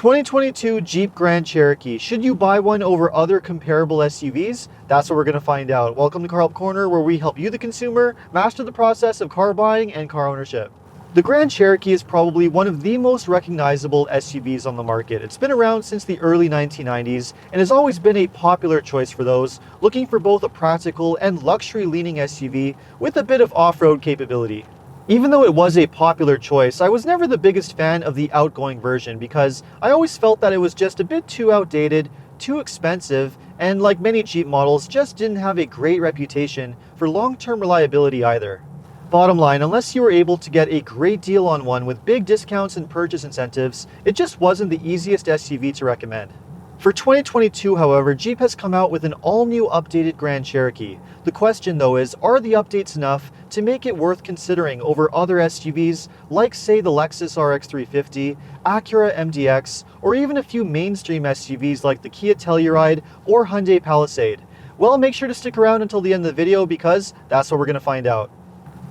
2022 Jeep Grand Cherokee. Should you buy one over other comparable SUVs? That's what we're going to find out. Welcome to Car Help Corner, where we help you, the consumer, master the process of car buying and car ownership. The Grand Cherokee is probably one of the most recognizable SUVs on the market. It's been around since the early 1990s and has always been a popular choice for those looking for both a practical and luxury-leaning SUV with a bit of off-road capability. Even though it was a popular choice, I was never the biggest fan of the outgoing version because I always felt that it was just a bit too outdated, too expensive, and like many Jeep models, just didn't have a great reputation for long-term reliability either. Bottom line, unless you were able to get a great deal on one with big discounts and purchase incentives, it just wasn't the easiest SUV to recommend. For 2022, however, Jeep has come out with an all-new updated Grand Cherokee. The question though is, are the updates enough to make it worth considering over other SUVs like say the Lexus RX 350, Acura MDX, or even a few mainstream SUVs like the Kia Telluride or Hyundai Palisade? Well, make sure to stick around until the end of the video because that's what we're going to find out.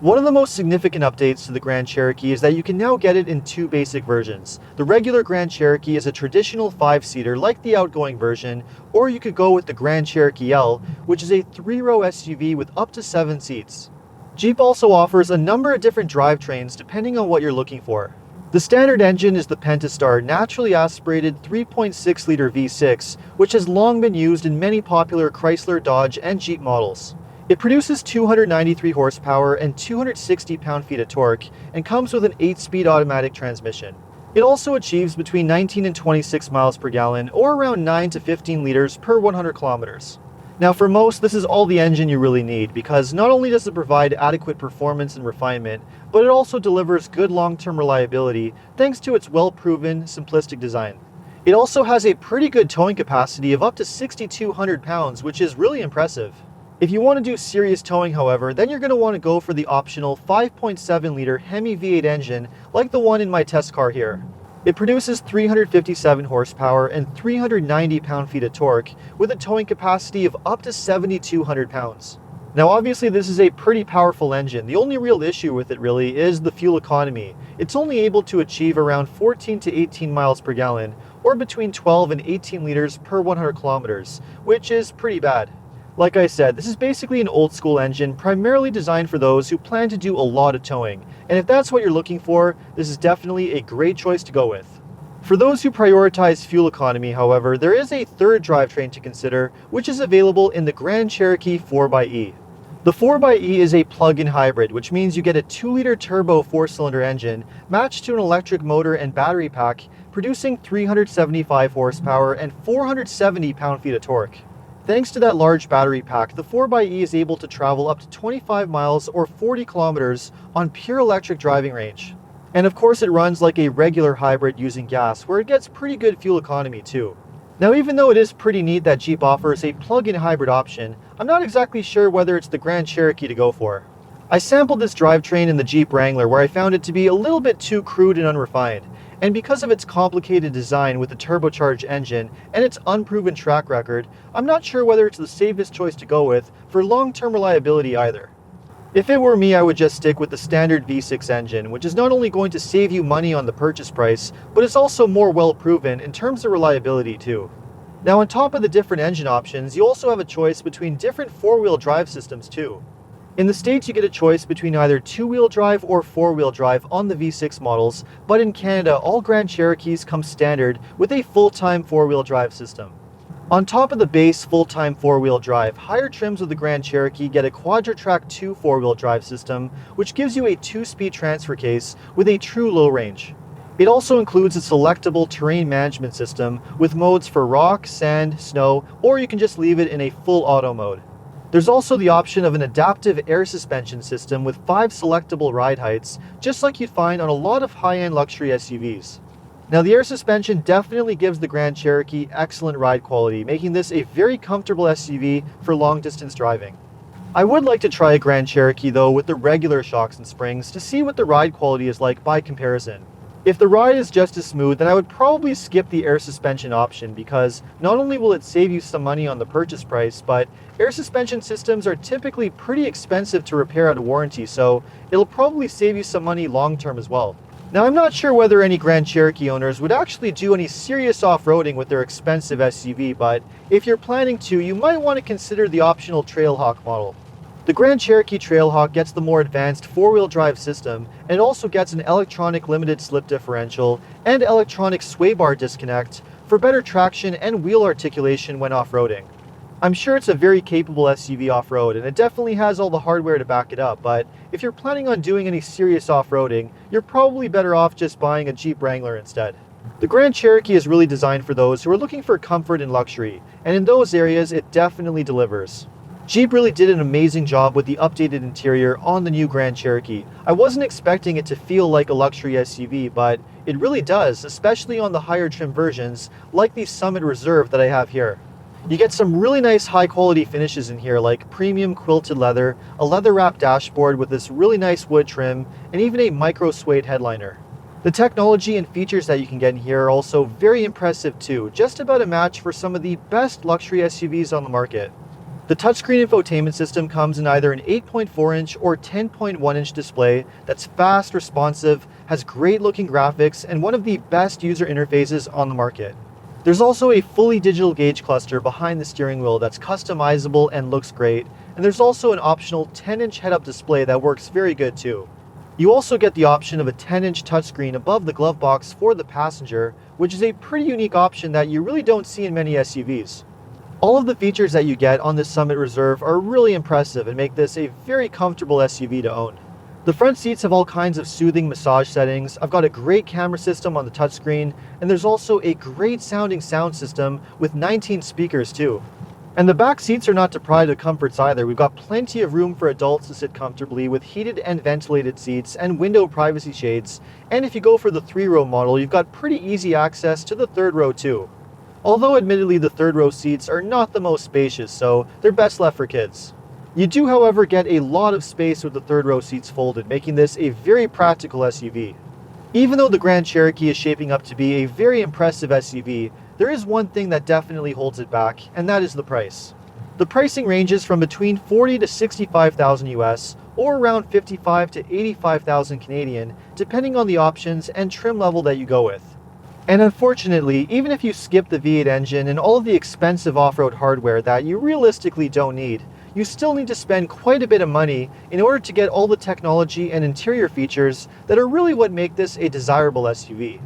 One of the most significant updates to the Grand Cherokee is that you can now get it in two basic versions. The regular Grand Cherokee is a traditional 5-seater like the outgoing version, or you could go with the Grand Cherokee L, which is a 3-row SUV with up to 7 seats. Jeep also offers a number of different drivetrains depending on what you're looking for. The standard engine is the Pentastar naturally aspirated 3.6-liter V6, which has long been used in many popular Chrysler, Dodge, and Jeep models. It produces 293 horsepower and 260 pound-feet of torque and comes with an 8-speed automatic transmission. It also achieves between 19 and 26 miles per gallon or around 9 to 15 liters per 100 kilometers. Now for most, this is all the engine you really need because not only does it provide adequate performance and refinement, but it also delivers good long-term reliability thanks to its well-proven, simplistic design. It also has a pretty good towing capacity of up to 6,200 pounds, which is really impressive. If you want to do serious towing, however, then you're going to want to go for the optional 5.7-liter Hemi V8 engine like the one in my test car here. It produces 357 horsepower and 390 pound-feet of torque with a towing capacity of up to 7,200 pounds. Now obviously this is a pretty powerful engine. The only real issue with it really is the fuel economy. It's only able to achieve around 14 to 18 miles per gallon or between 12 and 18 liters per 100 kilometers, which is pretty bad. Like I said, this is basically an old school engine primarily designed for those who plan to do a lot of towing. And if that's what you're looking for, this is definitely a great choice to go with. For those who prioritize fuel economy, however, there is a third drivetrain to consider, which is available in the Grand Cherokee 4xe. The 4xe is a plug-in hybrid, which means you get a 2-liter turbo 4-cylinder engine matched to an electric motor and battery pack, producing 375 horsepower and 470 pound-feet of torque. Thanks to that large battery pack, the 4xe is able to travel up to 25 miles or 40 kilometers on pure electric driving range. And of course it runs like a regular hybrid using gas, where it gets pretty good fuel economy too. Now even though it is pretty neat that Jeep offers a plug-in hybrid option, I'm not exactly sure whether it's the Grand Cherokee to go for. I sampled this drivetrain in the Jeep Wrangler where I found it to be a little bit too crude and unrefined. And because of its complicated design with the turbocharged engine and its unproven track record, I'm not sure whether it's the safest choice to go with for long-term reliability either. If it were me, I would just stick with the standard V6 engine, which is not only going to save you money on the purchase price, but it's also more well-proven in terms of reliability too. Now on top of the different engine options, you also have a choice between different 4-wheel drive systems too. In the States, you get a choice between either 2-wheel drive or 4-wheel drive on the V6 models, but in Canada, all Grand Cherokees come standard with a full-time 4-wheel drive system. On top of the base full-time 4-wheel drive, higher trims of the Grand Cherokee get a Quadra-Track 2 4-wheel drive system, which gives you a 2-speed transfer case with a true low range. It also includes a selectable terrain management system with modes for rock, sand, snow, or you can just leave it in a full auto mode. There's also the option of an adaptive air suspension system with 5 selectable ride heights, just like you'd find on a lot of high-end luxury SUVs. Now the air suspension definitely gives the Grand Cherokee excellent ride quality, making this a very comfortable SUV for long-distance driving. I would like to try a Grand Cherokee though with the regular shocks and springs to see what the ride quality is like by comparison. If the ride is just as smooth, then I would probably skip the air suspension option because not only will it save you some money on the purchase price, but air suspension systems are typically pretty expensive to repair out of warranty, so it'll probably save you some money long term as well. Now, I'm not sure whether any Grand Cherokee owners would actually do any serious off-roading with their expensive SUV, but if you're planning to, you might want to consider the optional Trailhawk model. The Grand Cherokee Trailhawk gets the more advanced four-wheel drive system, and it also gets an electronic limited slip differential and electronic sway bar disconnect for better traction and wheel articulation when off-roading. I'm sure it's a very capable SUV off-road, and it definitely has all the hardware to back it up, but if you're planning on doing any serious off-roading, you're probably better off just buying a Jeep Wrangler instead. The Grand Cherokee is really designed for those who are looking for comfort and luxury, and in those areas, it definitely delivers. Jeep really did an amazing job with the updated interior on the new Grand Cherokee. I wasn't expecting it to feel like a luxury SUV, but it really does, especially on the higher trim versions, like the Summit Reserve that I have here. You get some really nice high quality finishes in here, like premium quilted leather, a leather wrapped dashboard with this really nice wood trim, and even a micro suede headliner. The technology and features that you can get in here are also very impressive too, just about a match for some of the best luxury SUVs on the market. The touchscreen infotainment system comes in either an 8.4-inch or 10.1-inch display that's fast, responsive, has great looking graphics, and one of the best user interfaces on the market. There's also a fully digital gauge cluster behind the steering wheel that's customizable and looks great, and there's also an optional 10-inch head-up display that works very good too. You also get the option of a 10-inch touchscreen above the glove box for the passenger, which is a pretty unique option that you really don't see in many SUVs. All of the features that you get on this Summit Reserve are really impressive and make this a very comfortable SUV to own. The front seats have all kinds of soothing massage settings. I've got a great camera system on the touchscreen, and there's also a great sounding sound system with 19 speakers too. And the back seats are not deprived of comforts either. We've got plenty of room for adults to sit comfortably with heated and ventilated seats and window privacy shades. And if you go for the 3-row model, you've got pretty easy access to the 3rd row too. Although admittedly the 3rd row seats are not the most spacious, so they're best left for kids. You do, however, get a lot of space with the 3rd row seats folded, making this a very practical SUV. Even though the Grand Cherokee is shaping up to be a very impressive SUV, there is one thing that definitely holds it back, and that is the price. The pricing ranges from between $40,000 to $65,000 US, or around $55,000 to $85,000 Canadian, depending on the options and trim level that you go with. And unfortunately, even if you skip the V8 engine and all of the expensive off-road hardware that you realistically don't need, you still need to spend quite a bit of money in order to get all the technology and interior features that are really what make this a desirable SUV.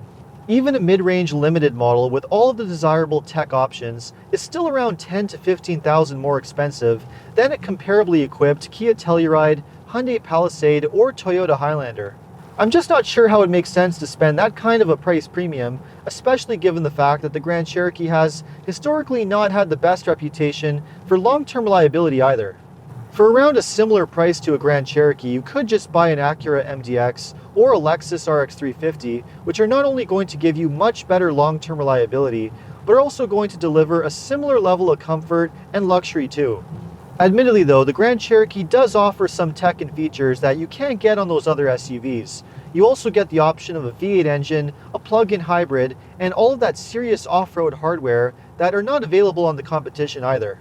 Even a mid-range limited model with all of the desirable tech options is still around $10,000 to $15,000 more expensive than a comparably equipped Kia Telluride, Hyundai Palisade, or Toyota Highlander. I'm just not sure how it makes sense to spend that kind of a price premium, especially given the fact that the Grand Cherokee has historically not had the best reputation for long-term reliability either. For around a similar price to a Grand Cherokee, you could just buy an Acura MDX or a Lexus RX 350, which are not only going to give you much better long-term reliability, but are also going to deliver a similar level of comfort and luxury too. Admittedly though, the Grand Cherokee does offer some tech and features that you can't get on those other SUVs. You also get the option of a V8 engine, a plug-in hybrid, and all of that serious off-road hardware that are not available on the competition either.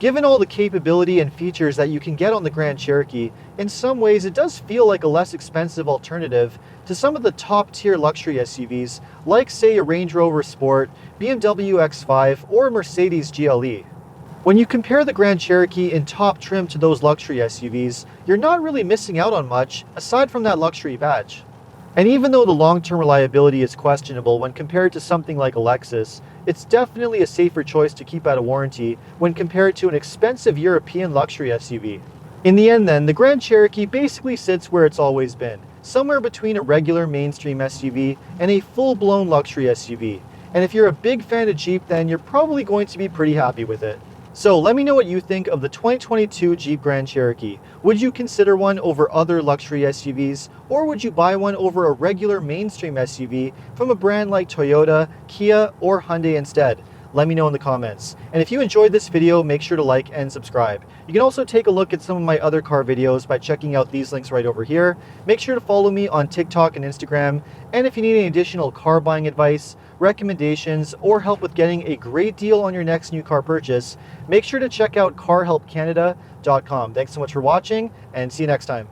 Given all the capability and features that you can get on the Grand Cherokee, in some ways it does feel like a less expensive alternative to some of the top-tier luxury SUVs, like say a Range Rover Sport, BMW X5, or a Mercedes GLE. When you compare the Grand Cherokee in top trim to those luxury SUVs, you're not really missing out on much aside from that luxury badge. And even though the long-term reliability is questionable when compared to something like a Lexus, it's definitely a safer choice to keep out of warranty when compared to an expensive European luxury SUV. In the end then, the Grand Cherokee basically sits where it's always been, somewhere between a regular mainstream SUV and a full-blown luxury SUV. And if you're a big fan of Jeep, then you're probably going to be pretty happy with it. So let me know what you think of the 2022 Jeep Grand Cherokee. Would you consider one over other luxury SUVs, or would you buy one over a regular mainstream SUV from a brand like Toyota, Kia, or Hyundai instead? Let me know in the comments. And if you enjoyed this video, make sure to like and subscribe. You can also take a look at some of my other car videos by checking out these links right over here. Make sure to follow me on TikTok and Instagram. And if you need any additional car buying advice, recommendations, or help with getting a great deal on your next new car purchase, make sure to check out carhelpcanada.com. Thanks so much for watching, and see you next time.